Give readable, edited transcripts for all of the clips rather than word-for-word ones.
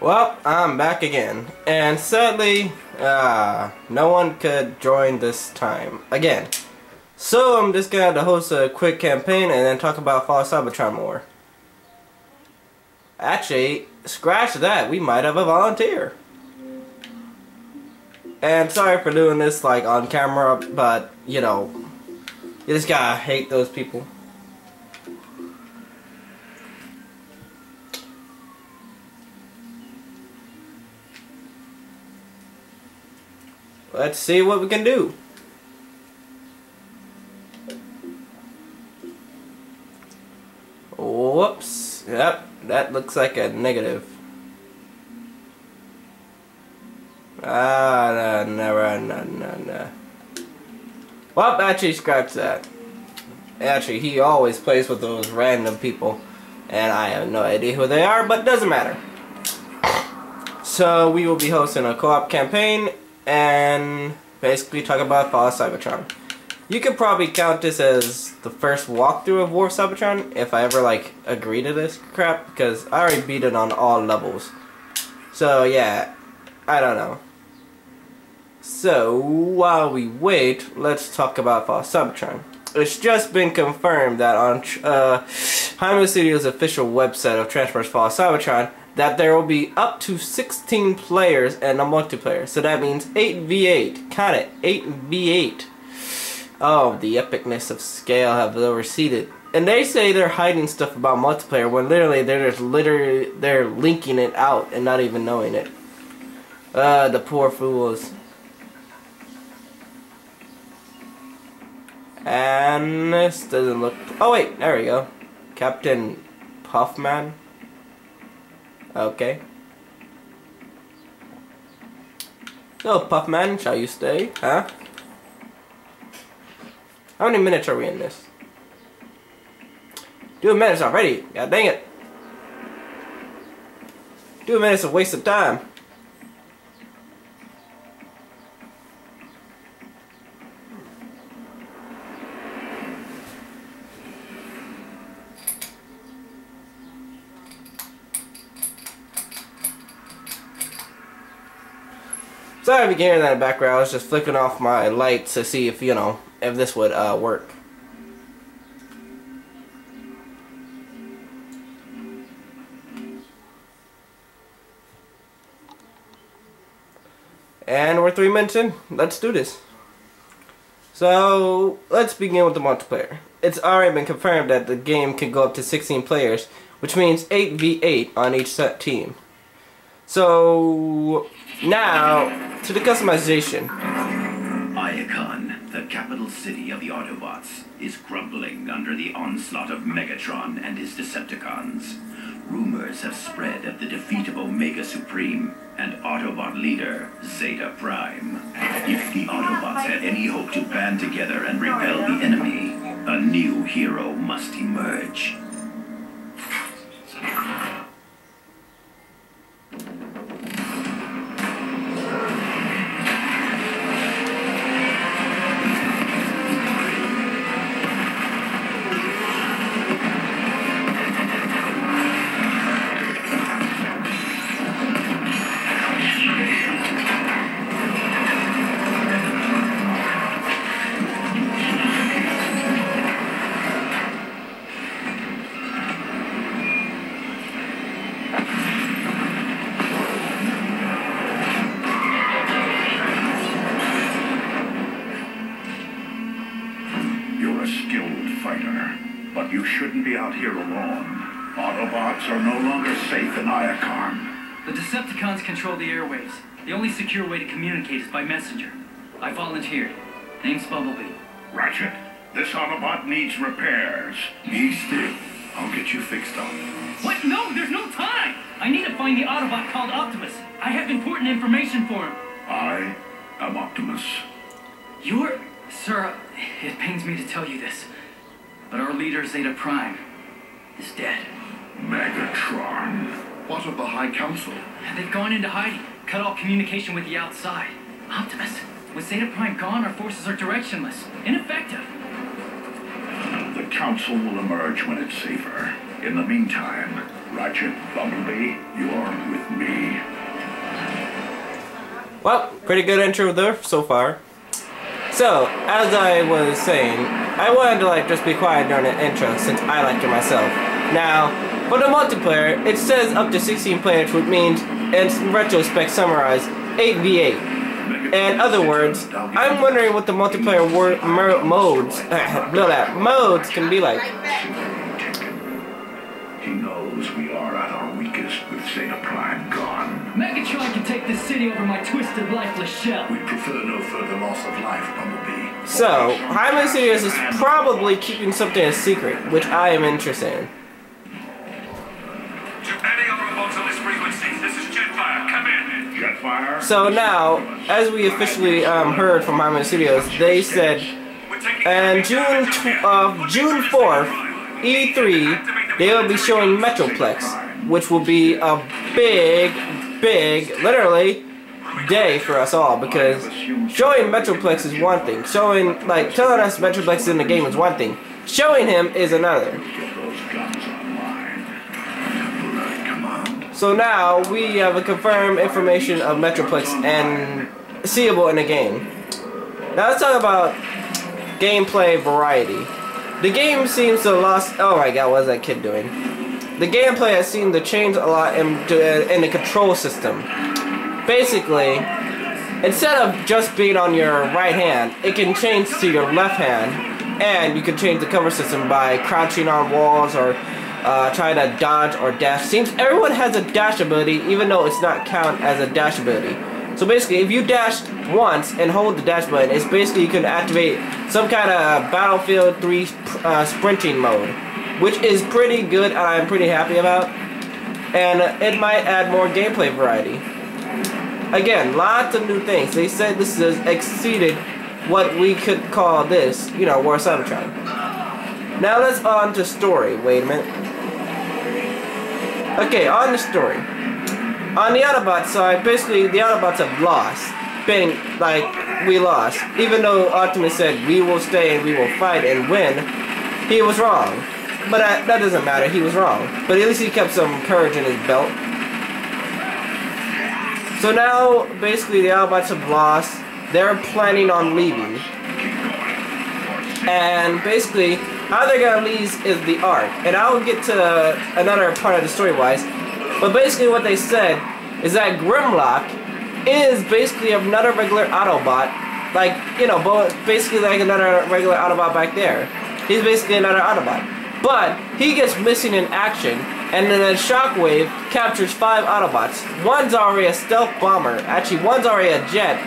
Well, I'm back again, and sadly, no one could join this time again. So I'm just gonna have to host a quick campaign and then talk about Fall Cybertron more. Actually, scratch that, we might have a volunteer. And sorry for doing this like on camera, but you know, you just gotta hate those people. Let's see what we can do. Whoops. Yep, that looks like a negative. No. Well, actually, scratch that. Actually, he always plays with those random people, and I have no idea who they are, but it doesn't matter. So, we will be hosting a co-op campaign, and basically talk about Fall Cybertron. You could probably count this as the first walkthrough of War Cybertron, if I ever, like, agree to this crap, because I already beat it on all levels. So, yeah, I don't know. So, while we wait, let's talk about Fall Cybertron. It's just been confirmed that on Hyman Studios' official website of Transformers Fall Cybertron, that there will be up to 16 players and a multiplayer. So that means 8v8. Count it, 8v8. Oh, the epicness of scale have overseeded. And they say they're hiding stuff about multiplayer when literally they're linking it out and not even knowing it. The poor fools. And this doesn't look... Oh wait, there we go. Captain Puffman. Okay. So, Puffman, shall you stay? Huh? How many minutes are we in this? 2 minutes already. God dang it. 2 minutes of waste of time. Sorry if you can hear that in the background. I was just flicking off my lights to see if, you know, if this would work. And we're 3 minutes in. Let's do this. So, let's begin with the multiplayer. It's already been confirmed that the game can go up to 16 players, which means 8v8 on each set team. So, now, to the customization. Iacon, the capital city of the Autobots, is crumbling under the onslaught of Megatron and his Decepticons. Rumors have spread of the defeat of Omega Supreme and Autobot leader Zeta Prime. If the Autobots had any hope to band together and repel the enemy, a new hero must emerge. But you shouldn't be out here alone. Autobots are no longer safe in Iacon. The Decepticons control the airwaves. The only secure way to communicate is by messenger. I volunteered. Name's Bumblebee. Ratchet, this Autobot needs repairs. Be still. I'll get you fixed up. What? No, there's no time! I need to find the Autobot called Optimus. I have important information for him. I am Optimus. You're... Sir, it pains me to tell you this, but our leader, Zeta Prime, is dead. Megatron. What of the High Council? They've gone into hiding, cut all communication with the outside. Optimus, with Zeta Prime gone, our forces are directionless, ineffective. The Council will emerge when it's safer. In the meantime, Ratchet, Bumblebee, you're with me. Well, pretty good intro there so far. So, as I was saying, I wanted to like just be quiet during the intro since I liked it myself. Now, for the multiplayer, it says up to 16 players, which means, in retrospect summarized, 8v8. In other words, I'm wondering what the multiplayer modes can be like. He knows we are at our weakest with Zeta Prime gone. Megatron can take this city over my twisted, lifeless shell. We prefer no further loss of life, Bumblebee. So, Hyman Studios is probably keeping something a secret, which I am interested in. To any other robots on this frequency, this is Jetfire. Come in. Jetfire. So now, as we officially heard from Hyman Studios, they said, and June 4th, E3, they will be showing Metroplex, which will be a big, literally, day for us all, because showing Metroplex is one thing, showing, like, telling us Metroplex is in the game is one thing, showing him is another. So now, we have a confirmed information of Metroplex and seeable in the game. Now let's talk about gameplay variety. The game seems to have lost, oh my god, what is that kid doing? The gameplay has seemed to change a lot in the control system. Basically, instead of just being on your right hand, it can change to your left hand, and you can change the cover system by crouching on walls or trying to dodge or dash. Seems everyone has a dash ability, even though it's not counted as a dash ability. So basically, if you dash once and hold the dash button, it's basically you can activate some kind of Battlefield 3 sprinting mode, which is pretty good and I'm pretty happy about. And it might add more gameplay variety. Again, lots of new things. They said this has exceeded what we could call this, you know, War of Cybertron. Now let's on to story. Wait a minute. Okay, on the story. On the Autobot side, basically the Autobots have lost. Being like, we lost. Even though Optimus said we will stay and we will fight and win, he was wrong. But that doesn't matter, he was wrong. But at least he kept some courage in his belt. So now, basically the Autobots have lost. They're planning on leaving. And basically, how they're gonna leave is the Ark. And I'll get to another part of the story-wise. But basically what they said is that Grimlock is basically another regular Autobot. Like, you know, basically like another regular Autobot back there. He's basically another Autobot. But he gets missing in action, and then Shockwave captures 5 Autobots. One's already a stealth bomber. Actually, one's already a jet.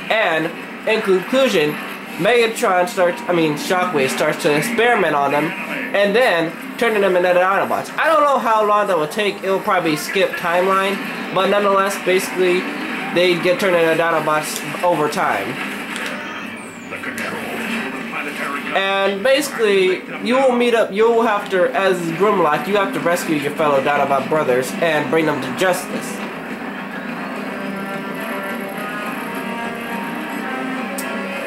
And, in conclusion, Shockwave starts to experiment on them, and then turning them into Autobots. I don't know how long that will take. It'll probably skip timeline, but nonetheless, basically, they get turned into Autobots over time. And basically, you will meet up. You will have to, as Grimlock, you have to rescue your fellow Autobot brothers and bring them to justice.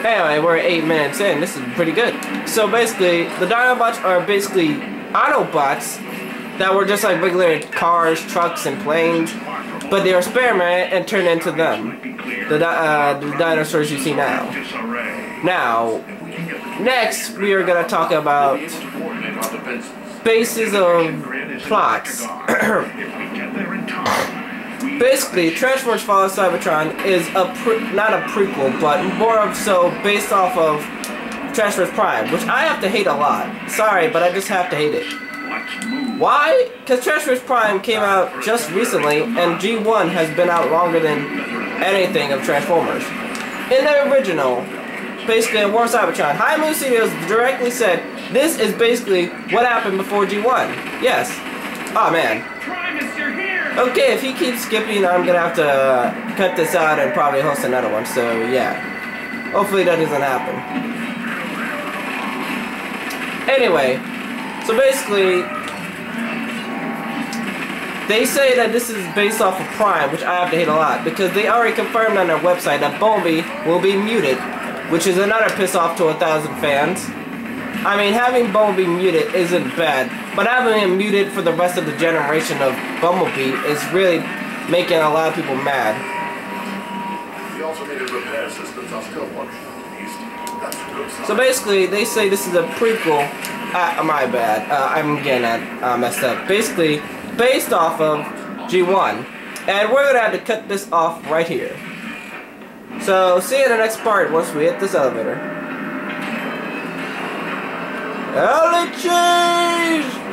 Anyway, we're 8 minutes in. This is pretty good. So basically, the Dinobots are basically Autobots that were just like regular cars, trucks, and planes, but they were experimented and turned into them. The dinosaurs you see now. Now, next we are going to talk about bases of plots. Basically, Transformers Fall of Cybertron is not a prequel, but more of so based off of Transformers Prime, which I have to hate a lot. Sorry, but I just have to hate it. Why? Because Transformers Prime came out just recently, and G1 has been out longer than anything of Transformers. In the original, basically in War of Cybertron, High Moon Studios directly said, this is basically what happened before G1. Yes. Oh man. Okay, if he keeps skipping, I'm gonna have to cut this out and probably host another one, so yeah. Hopefully that doesn't happen. Anyway, so basically, they say that this is based off of Prime, which I have to hate a lot, because they already confirmed on their website that Bumblebee will be muted, which is another piss off to 1,000 fans. I mean, having Bumblebee muted isn't bad. But having him muted for the rest of the generation of Bumblebee is really making a lot of people mad. The automated repair systems are still functional, at least. That's a good sign. So basically, they say this is a prequel. My bad. I'm getting that messed up. Basically, based off of G1. And we're gonna have to cut this off right here. So, see you in the next part once we hit this elevator. LHH!